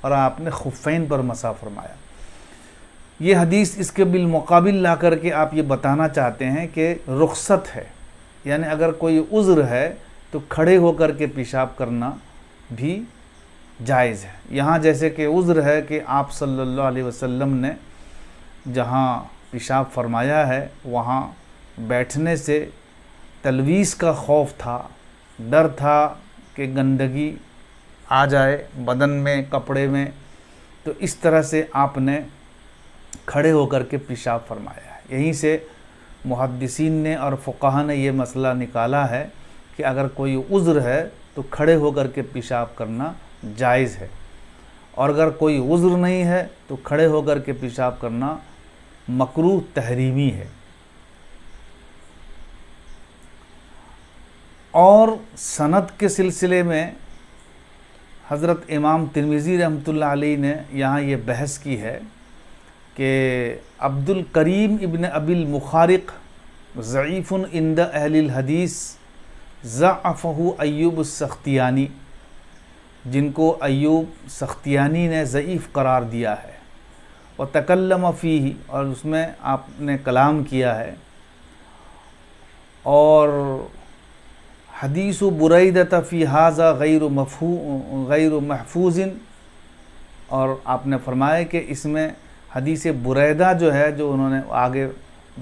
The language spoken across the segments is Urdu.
اور آپ نے خفین پر مسح فرمایا۔ یہ حدیث اس کے بالمقابل لا کر کے آپ یہ بتانا چاہتے ہیں کہ رخصت ہے، یعنی اگر کوئی عذر ہے تو کھڑے ہو کر کے پیشاب کرنا بھی جائز ہے۔ یہاں جیسے کہ عذر ہے کہ آپ صلی اللہ علیہ وسلم نے جہاں پیشاب فرمایا ہے وہاں بیٹھنے سے تلویث کا خوف تھا، ڈر تھا کہ گندگی آ جائے بدن میں، کپڑے میں، تو اس طرح سے آپ نے کھڑے ہو کر کے پیشاب فرمایا ہے۔ یہیں سے محدثین نے اور فقہا نے یہ مسئلہ نکالا ہے کہ اگر کوئی عذر ہے تو کھڑے ہو کر کے پیشاب کرنا جائز ہے، اور اگر کوئی عذر نہیں ہے تو کھڑے ہو کر کے پیشاب کرنا مکروہ تحریمی ہے۔ اور سند کے سلسلے میں حضرت امام ترمذی رحمۃ اللہ علیہ نے یہاں یہ بحث کی ہے کہ عبد الکریم ابن ابی المخارق ضعیف عند اہل الحدیث ضعفہ ایوب السختیانی، جن کو ایوب سختیانی نے ضعیف قرار دیا ہے، وتکلم فیہ، اور اس میں آپ نے کلام کیا ہے، اور حدیث بریدۃ فی ھذا غیر محفوظ، اور آپ نے فرمایا کہ اس میں حدیث بریدہ جو ہے، جو انہوں نے آگے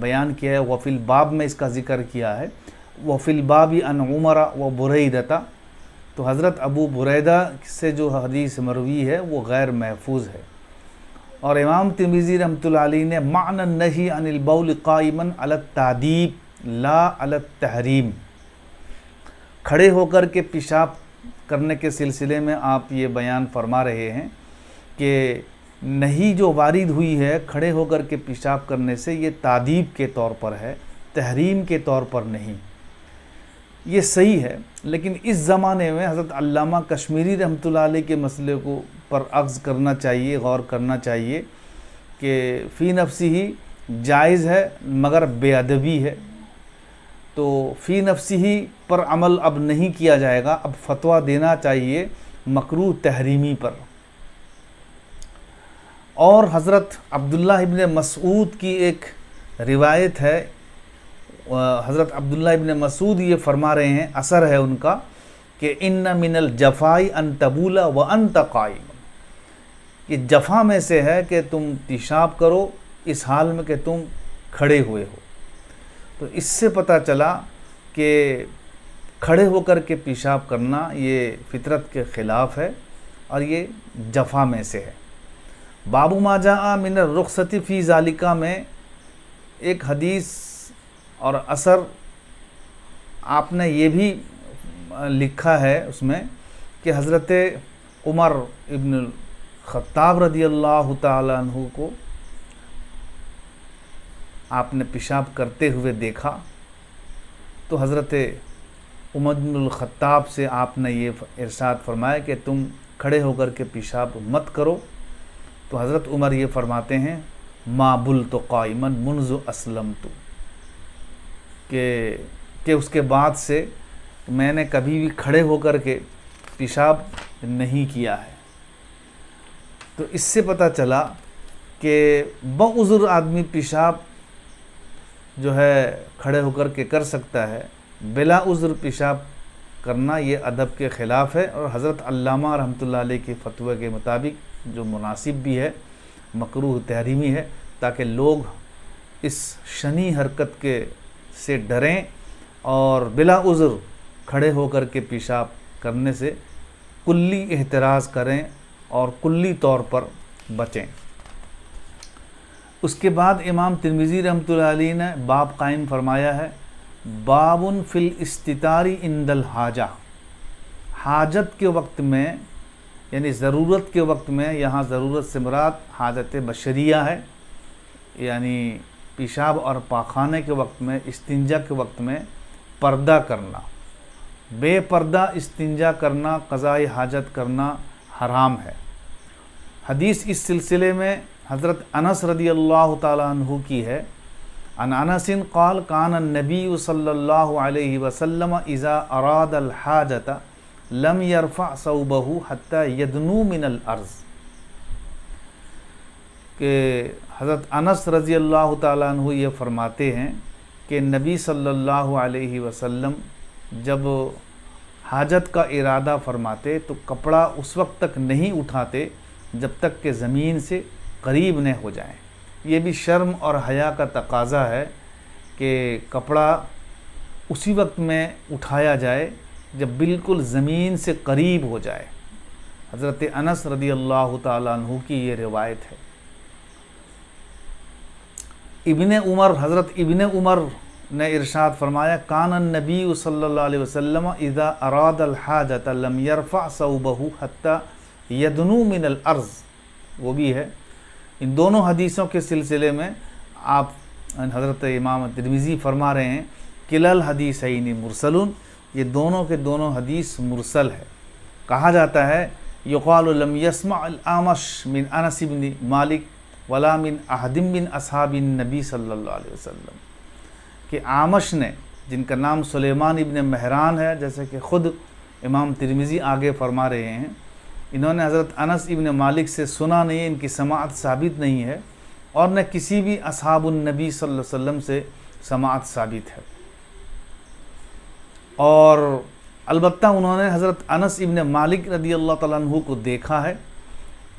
بیان کیا ہے، وفی الباب میں اس کا ذکر کیا ہے، وفی الباب عن عمر و بریدۃ، تو حضرت ابو بریدہ سے جو حدیث مروی ہے وہ غیر محفوظ ہے۔ اور امام ترمذی رحمۃ اللہ علیہ نے معنی النہی عن البول قائما علی التعدیب لا علی التحریم، کھڑے ہو کر کے پیشاب کرنے کے سلسلے میں آپ یہ بیان فرما رہے ہیں کہ نہیں جو وارد ہوئی ہے کھڑے ہو کر کے پیشاب کرنے سے یہ تعدیب کے طور پر ہے، تحریم کے طور پر نہیں۔ یہ صحیح ہے، لیکن اس زمانے میں حضرت علامہ کشمیری رحمۃ اللہ علیہ کے مسئلے کو پر اخذ کرنا چاہیے، غور کرنا چاہیے کہ فی نفسی ہی جائز ہے مگر بے ادبی ہے، تو فی نفسی ہی پر عمل اب نہیں کیا جائے گا، اب فتویٰ دینا چاہیے مکروہ تحریمی پر۔ اور حضرت عبداللہ ابن مسعود کی ایک روایت ہے، حضرت عبداللہ ابن مسعود یہ فرما رہے ہیں، اثر ہے ان کا، کہ ان من الجفاء ان تبول وانت قائم، یہ جفا میں سے ہے کہ تم پیشاب کرو اس حال میں کہ تم کھڑے ہوئے ہو۔ تو اس سے پتہ چلا کہ کھڑے ہو کر کے پیشاب کرنا یہ فطرت کے خلاف ہے اور یہ جفا میں سے ہے۔ باب ما جاء من الرخصت فی ذالکہ میں ایک حدیث اور اثر آپ نے یہ بھی لکھا ہے اس میں کہ حضرت عمر ابن الخطاب رضی اللہ تعالیٰ عنہ کو آپ نے پیشاب کرتے ہوئے دیکھا، تو حضرت عمر بن الخطاب سے آپ نے یہ ارشاد فرمایا کہ تم کھڑے ہو کر کے پیشاب مت کرو، تو حضرت عمر یہ فرماتے ہیں ما بلت قائما منذ اسلمت، کہ اس کے بعد سے میں نے کبھی بھی کھڑے ہو کر کے پیشاب نہیں کیا ہے۔ تو اس سے پتہ چلا کہ بعذر آدمی پیشاب جو ہے کھڑے ہو کر کے کر سکتا ہے، بلا عذر پیشاب کرنا یہ ادب کے خلاف ہے، اور حضرت علامہ رحمۃ اللہ علیہ کے فتوی کے مطابق جو مناسب بھی ہے، مکروہ تحریمی ہے، تاکہ لوگ اس شنی حرکت کے سے ڈریں اور بلا عذر کھڑے ہو کر کے پیشاب کرنے سے کلی احتراز کریں اور کلی طور پر بچیں۔ اس کے بعد امام ترمذی رحمۃ اللہ علیہ نے باب قائم فرمایا ہے، باب فی الاستتار عند الحاجہ، حاجت کے وقت میں، یعنی ضرورت کے وقت میں، یہاں ضرورت سے مراد حاجت بشریہ ہے، یعنی پیشاب اور پاخانے کے وقت میں، استنجا کے وقت میں پردہ کرنا، بے پردہ استنجا کرنا، قضاء حاجت کرنا حرام ہے۔ حدیث اس سلسلے میں حضرت انس رضی اللہ تعالیٰ عنہ کی ہے، عن انس قال کان النبی صلی اللہ علیہ وسلم اذا اراد الحاجۃ لم يرفع ثوبه حتى يدنو من الارض، کہ حضرت انس رضی اللہ تعالیٰ عنہ یہ فرماتے ہیں کہ نبی صلی اللہ علیہ وسلم جب حاجت کا ارادہ فرماتے تو کپڑا اس وقت تک نہیں اٹھاتے جب تک کہ زمین سے قریب نہ ہو جائیں۔ یہ بھی شرم اور حیا کا تقاضا ہے کہ کپڑا اسی وقت میں اٹھایا جائے جب بالکل زمین سے قریب ہو جائے۔ حضرت انس رضی اللہ تعالیٰ عنہ کی یہ روایت ہے۔ حضرت ابن عمر نے ارشاد فرمایا کان النبی صلی اللہ علیہ وسلم اذا اراد الحاجۃ لم يرفع ثوبہ حتی یدنو من الارض، وہ بھی ہے۔ ان دونوں حدیثوں کے سلسلے میں آپ حضرت امام ترمذی فرما رہے ہیں کلا الحدیثین مرسلون، یہ دونوں کے دونوں حدیث مرسل ہے۔ کہا جاتا ہے یقال لم يسمع الاعمش من انس بن مالک ولا من احد من اصحاب النبی صلی اللہ علیہ وسلم، کہ اعمش نے، جن کا نام سلیمان ابن مہران ہے، جیسے کہ خود امام ترمذی آگے فرما رہے ہیں، انہوں نے حضرت انس ابن مالک سے سنا نہیں ہے، ان کی سماعت ثابت نہیں ہے، اور نہ کسی بھی اصحاب النبی صلی اللہ علیہ وسلم سے سماعت ثابت ہے۔ اور البتہ انہوں نے حضرت انس ابن مالک رضی اللہ تعالیٰ عنہ کو دیکھا ہے،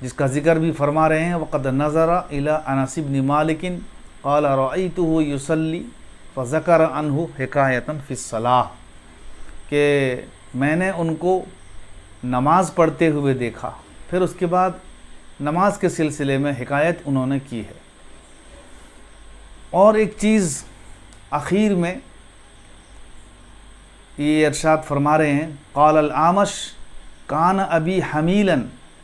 جس کا ذکر بھی فرما رہے ہیں وقد نظر الى انس بن مالک قال رأیتہ یصلی فذکر عنہ حکایۃ فی الصلاۃ، کہ میں نے ان کو نماز پڑھتے ہوئے دیکھا، پھر اس کے بعد نماز کے سلسلے میں حکایت انہوں نے کی ہے۔ اور ایک چیز اخیر میں یہ ارشاد فرما رہے ہیں قال الاعمش کان ابی حمیلا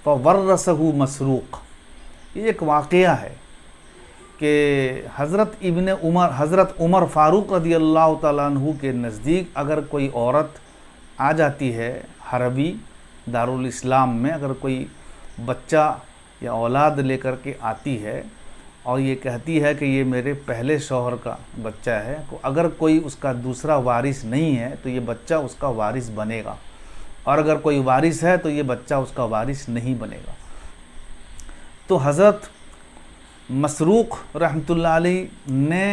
فورثہ مسروق، یہ ایک واقعہ ہے کہ حضرت عمر فاروق رضی اللہ تعالیٰ عنہ کے نزدیک اگر کوئی عورت آ جاتی ہے حربی دارالاسلام میں، اگر کوئی بچہ یا اولاد لے کر کے آتی ہے اور یہ کہتی ہے کہ یہ میرے پہلے شوہر کا بچہ ہے، اگر کوئی اس کا دوسرا وارث نہیں ہے تو یہ بچہ اس کا وارث بنے گا، اور اگر کوئی وارث ہے تو یہ بچہ اس کا وارث نہیں بنے گا۔ تو حضرت مسروق رحمۃ اللہ علیہ نے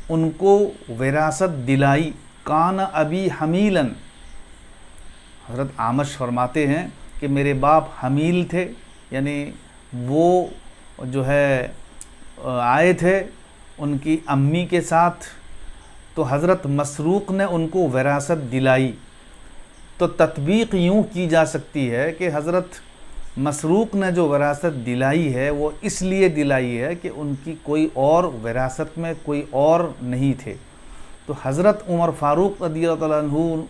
ان کو وراثت دلائی، کان ابی حمیلاً، حضرت اعمش فرماتے ہیں کہ میرے باپ حمیل تھے، یعنی وہ جو ہے آئے تھے ان کی امی کے ساتھ، تو حضرت مسروق نے ان کو وراثت دلائی۔ تو تطبیق یوں کی جا سکتی ہے کہ حضرت مسروق نے جو وراثت دلائی ہے وہ اس لیے دلائی ہے کہ ان کی کوئی اور وراثت میں کوئی اور نہیں تھے۔ تو حضرت عمر فاروق رضی اللہ تعالیٰ عنہ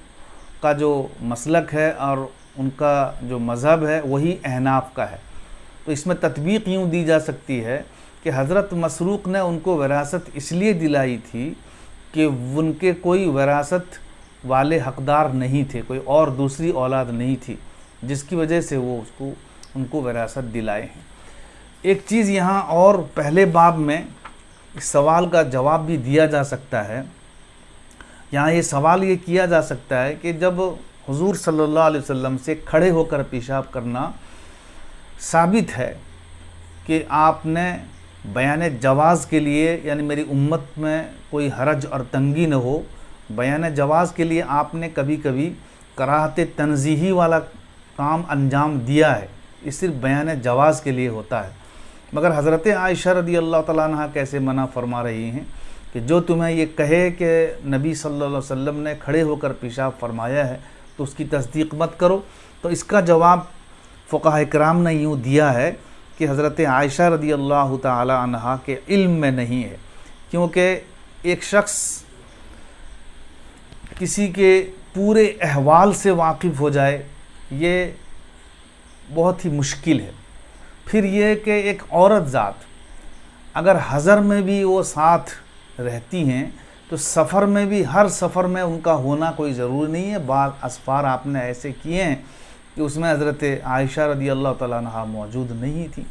کا جو مسلک ہے اور ان کا جو مذہب ہے وہی احناف کا ہے، تو اس میں تطبیق یوں دی جا سکتی ہے کہ حضرت مسروق نے ان کو وراثت اس لیے دلائی تھی کہ ان کے کوئی وراثت والے حقدار نہیں تھے، کوئی اور دوسری اولاد نہیں تھی، جس کی وجہ سے وہ ان کو وراثت دلائے ہیں۔ ایک چیز یہاں اور پہلے باب میں اس سوال کا جواب بھی دیا جا سکتا ہے، یہاں یہ سوال یہ کیا جا سکتا ہے کہ جب حضور صلی اللہ علیہ وسلم سے کھڑے ہو کر پیشاب کرنا ثابت ہے کہ آپ نے بیان جواز کے لیے، یعنی میری امت میں کوئی حرج اور تنگی نہ ہو، بیان جواز کے لیے آپ نے کبھی کبھی کراہت تنزیہی والا کام انجام دیا ہے، یہ صرف بیان جواز کے لیے ہوتا ہے۔ مگر حضرت عائشہ رضی اللہ تعالیٰ عنہ کیسے منع فرما رہی ہیں کہ جو تمہیں یہ کہے کہ نبی صلی اللہ علیہ وسلم نے کھڑے ہو کر پیشاب فرمایا ہے تو اس کی تصدیق مت کرو۔ تو اس کا جواب فقہاء کرام نے یوں دیا ہے کہ حضرت عائشہ رضی اللہ تعالی عنہا کے علم میں نہیں ہے، کیونکہ ایک شخص کسی کے پورے احوال سے واقف ہو جائے یہ بہت ہی مشکل ہے۔ پھر یہ کہ ایک عورت ذات اگر حضر میں بھی وہ ساتھ رہتی ہیں تو سفر میں بھی، ہر سفر میں ان کا ہونا کوئی ضروری نہیں ہے۔ بعض اسفار آپ نے ایسے کیے ہیں کہ اس میں حضرت عائشہ رضی اللہ تعالیٰ عنہ موجود نہیں تھی،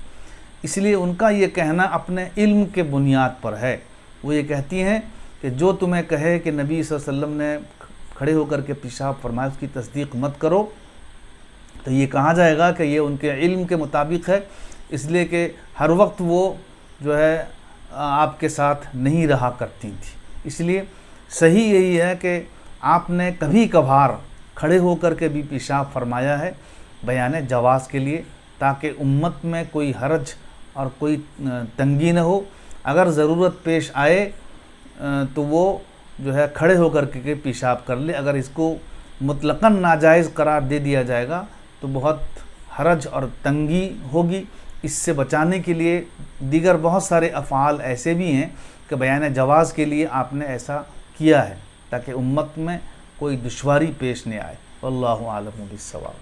اس لیے ان کا یہ کہنا اپنے علم کے بنیاد پر ہے۔ وہ یہ کہتی ہیں کہ جو تمہیں کہے کہ نبی صلی اللہ علیہ وسلم نے کھڑے ہو کر کے پیشاب فرمایا اس کی تصدیق مت کرو، تو یہ کہا جائے گا کہ یہ ان کے علم کے مطابق ہے، اس لیے کہ ہر وقت وہ جو ہے آپ کے ساتھ نہیں رہا کرتی تھی۔ اس لیے صحیح یہی ہے کہ آپ نے کبھی کبھار کھڑے ہو کر کے بھی پیشاب فرمایا ہے بیان جواز کے لیے، تاکہ امت میں کوئی حرج اور کوئی تنگی نہ ہو۔ اگر ضرورت پیش آئے تو وہ جو ہے کھڑے ہو کر کے پیشاب کر لے۔ اگر اس کو مطلقاً ناجائز قرار دے دیا جائے گا تو بہت حرج اور تنگی ہوگی۔ اس سے بچانے کے لیے دیگر بہت سارے افعال ایسے بھی ہیں کہ بیان جواز کے لیے آپ نے ایسا کیا ہے، تاکہ امت میں کوئی دشواری پیش نہ آئے۔ واللہ اعلم بالصواب۔